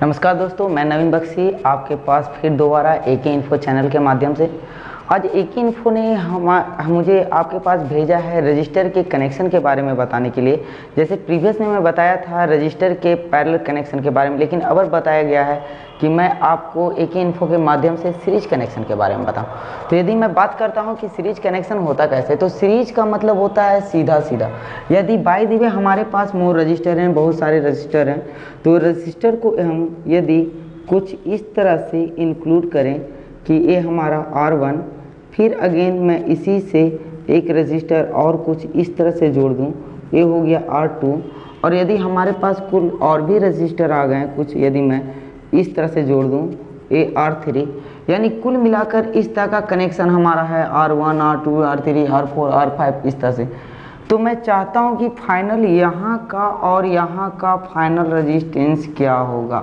नमस्कार दोस्तों, मैं नवीन बख्शी आपके पास फिर दोबारा एके इन्फो चैनल के माध्यम से। आज एके इन्फो ने मुझे आपके पास भेजा है रजिस्टर के कनेक्शन के बारे में बताने के लिए। जैसे प्रीवियस में मैं बताया था रजिस्टर के पैरेलल कनेक्शन के बारे में, लेकिन अब बताया गया है कि मैं आपको एके इन्फो के माध्यम से सीरीज कनेक्शन के बारे में बताऊं। तो यदि मैं बात करता हूं कि सीरीज कनेक्शन होता कैसे, तो सीरीज का मतलब होता है सीधा सीधा। यदि बाय द वे हमारे पास मोर रजिस्टर हैं, बहुत सारे रजिस्टर हैं, तो रजिस्टर को हम यदि कुछ इस तरह से इंक्लूड करें कि ये हमारा R1, फिर अगेन मैं इसी से एक रजिस्टर और कुछ इस तरह से जोड़ दूं, ये हो गया R2। और यदि हमारे पास कुल और भी रजिस्टर आ गए कुछ, यदि मैं इस तरह से जोड़ दूं, ये R3, यानी कुल मिलाकर इस तरह का कनेक्शन हमारा है R1, R2, R3, R4, R5 इस तरह से। तो मैं चाहता हूं कि फाइनल यहाँ का और यहाँ का फाइनल रेजिस्टेंस क्या होगा।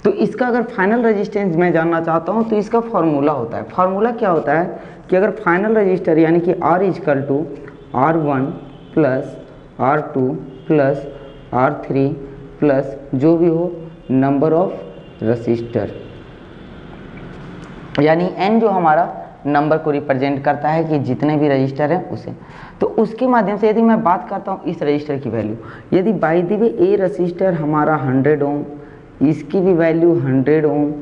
तो इसका अगर फाइनल रेजिस्टेंस मैं जानना चाहता हूं तो इसका फार्मूला होता है। फार्मूला क्या होता है कि अगर फाइनल रजिस्टर यानी कि R = R1 plus R2 plus R3 plus जो भी हो नंबर ऑफ रजिस्टर, यानी n जो हमारा नंबर को रिप्रेजेंट करता है कि जितने भी रजिस्टर हैं उसे। तो उसके माध्यम से यदि मैं बात करता हूँ इस रजिस्टर की वैल्यू, यदि by the way A register हमारा 100 ओम, इसकी भी वैल्यू 100 ओम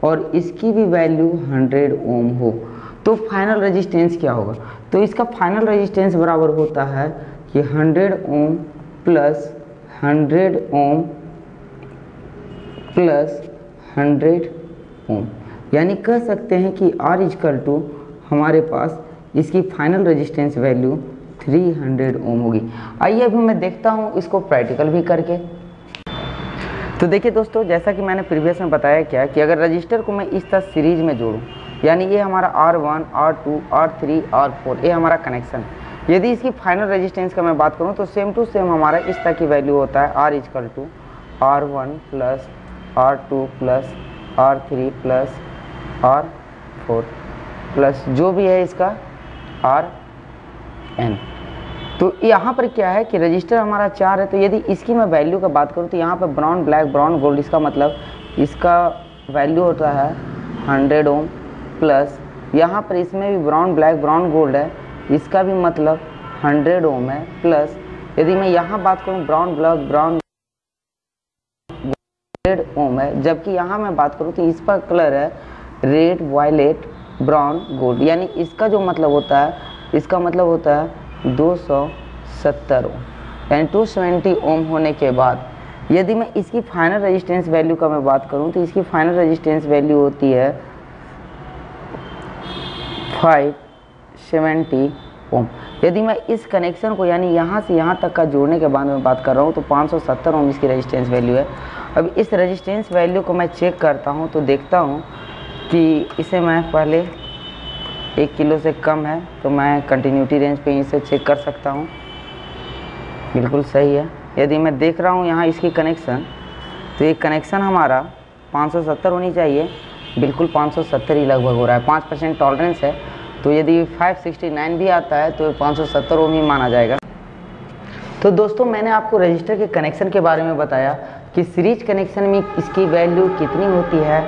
और इसकी भी वैल्यू 100 ओम हो, तो फाइनल रेजिस्टेंस क्या होगा। तो इसका फाइनल रेजिस्टेंस बराबर होता है कि 100 ओम प्लस 100 ओम प्लस 100 ओम, यानी कह सकते हैं कि R = हमारे पास इसकी फाइनल रेजिस्टेंस वैल्यू 300 ओम होगी। आइए अभी मैं देखता हूँ इसको प्रैक्टिकल भी करके। तो देखिए दोस्तों, जैसा कि मैंने प्रीवियस में बताया क्या कि अगर रजिस्टर को मैं इस तरह सीरीज में जोड़ूं, यानी ये हमारा R1, R2, R3, R4 ये हमारा कनेक्शन है। यदि इसकी फाइनल रेजिस्टेंस का मैं बात करूं तो सेम टू सेम हमारा इस तरह की वैल्यू होता है R = R1 plus R2 plus R3 plus R4 plus जो भी है इसका Rn। तो यहाँ पर क्या है कि रजिस्टर हमारा 4 है, तो यदि इसकी मैं वैल्यू का बात करूँ तो यहाँ पर ब्राउन ब्लैक ब्राउन गोल्ड, इसका मतलब इसका वैल्यू होता है 100 ओम प्लस यहाँ पर इसमें भी ब्राउन ब्लैक ब्राउन गोल्ड है, इसका भी मतलब 100 ओम है, प्लस यदि मैं यहाँ बात करूँ ब्राउन ब्लैक ब्राउन 100 ओम है, जबकि यहाँ मैं बात करूँ तो इसका कलर है रेड वायलेट ब्राउन गोल्ड, यानी इसका जो मतलब होता है, इसका मतलब होता है 270 ओम, यानी 270 ओम होने के बाद यदि मैं इसकी फाइनल रेजिस्टेंस वैल्यू का मैं बात करूं तो इसकी फाइनल रेजिस्टेंस वैल्यू होती है 570 ओम। यदि मैं इस कनेक्शन को यानी यहाँ से यहाँ तक का जोड़ने के बाद में बात कर रहा हूँ तो 570 ओम इसकी रेजिस्टेंस वैल्यू है। अब इस रेजिस्टेंस वैल्यू को मैं चेक करता हूँ तो देखता हूँ कि इसे मैं पहले 1 किलो से कम है तो मैं कंटिन्यूटी रेंज पे इसे चेक कर सकता हूँ, बिल्कुल सही है। यदि मैं देख रहा हूँ यहाँ इसकी कनेक्शन, तो ये कनेक्शन हमारा 570 होनी चाहिए, बिल्कुल 570 ही लगभग हो रहा है। 5% टॉलरेंस है, तो यदि 569 भी आता है तो 570 ओम ही माना जाएगा। तो दोस्तों, मैंने आपको रजिस्टर के कनेक्शन के बारे में बताया कि सीरीज कनेक्शन में इसकी वैल्यू कितनी होती है।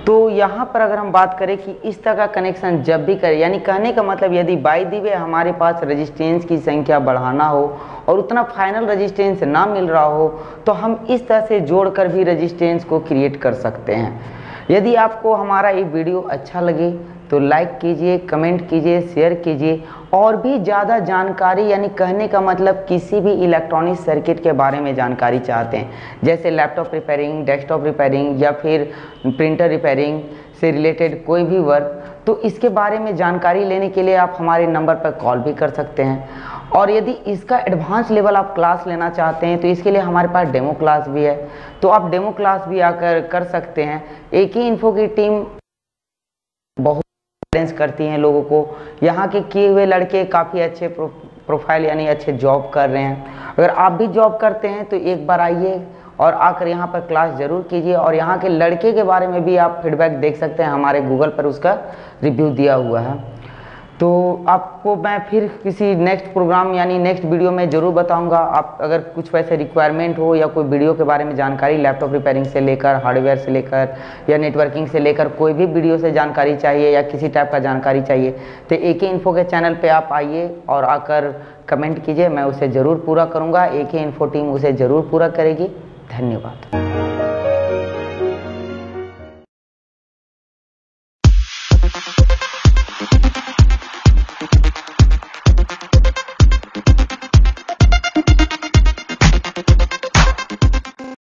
तो यहाँ पर अगर हम बात करें कि इस तरह का कनेक्शन जब भी करें, यानी कहने का मतलब यदि बाय द वे हमारे पास रेजिस्टेंस की संख्या बढ़ाना हो और उतना फाइनल रेजिस्टेंस ना मिल रहा हो, तो हम इस तरह से जोड़कर भी रेजिस्टेंस को क्रिएट कर सकते हैं। यदि आपको हमारा ये वीडियो अच्छा लगे तो लाइक कीजिए, कमेंट कीजिए, शेयर कीजिए। और भी ज़्यादा जानकारी, यानी कहने का मतलब किसी भी इलेक्ट्रॉनिक सर्किट के बारे में जानकारी चाहते हैं, जैसे लैपटॉप रिपेयरिंग, डेस्कटॉप रिपेयरिंग या फिर प्रिंटर रिपेयरिंग से रिलेटेड कोई भी वर्क, तो इसके बारे में जानकारी लेने के लिए आप हमारे नंबर पर कॉल भी कर सकते हैं। और यदि इसका एडवांस लेवल आप क्लास लेना चाहते हैं तो इसके लिए हमारे पास डेमो क्लास भी है, तो आप डेमो क्लास भी आकर कर सकते हैं। एके इन्फो की टीम बहुत गाइडेंस करती हैं लोगों को। यहाँ के किए हुए लड़के काफ़ी अच्छे प्रोफाइल यानी अच्छे जॉब कर रहे हैं। अगर आप भी जॉब करते हैं तो एक बार आइए और आकर यहाँ पर क्लास ज़रूर कीजिए। और यहाँ के लड़के के बारे में भी आप फीडबैक देख सकते हैं, हमारे गूगल पर उसका रिव्यू दिया हुआ है। तो आपको मैं फिर किसी नेक्स्ट प्रोग्राम यानी नेक्स्ट वीडियो में ज़रूर बताऊंगा। आप अगर कुछ वैसे रिक्वायरमेंट हो या कोई वीडियो के बारे में जानकारी, लैपटॉप रिपेयरिंग से लेकर, हार्डवेयर से लेकर या नेटवर्किंग से लेकर कोई भी वीडियो से जानकारी चाहिए या किसी टाइप का जानकारी चाहिए, तो AK इन्फो के चैनल पे आप आइए और आकर कमेंट कीजिए, मैं उसे ज़रूर पूरा करूँगा। AK इन्फो टीम उसे ज़रूर पूरा करेगी। धन्यवाद।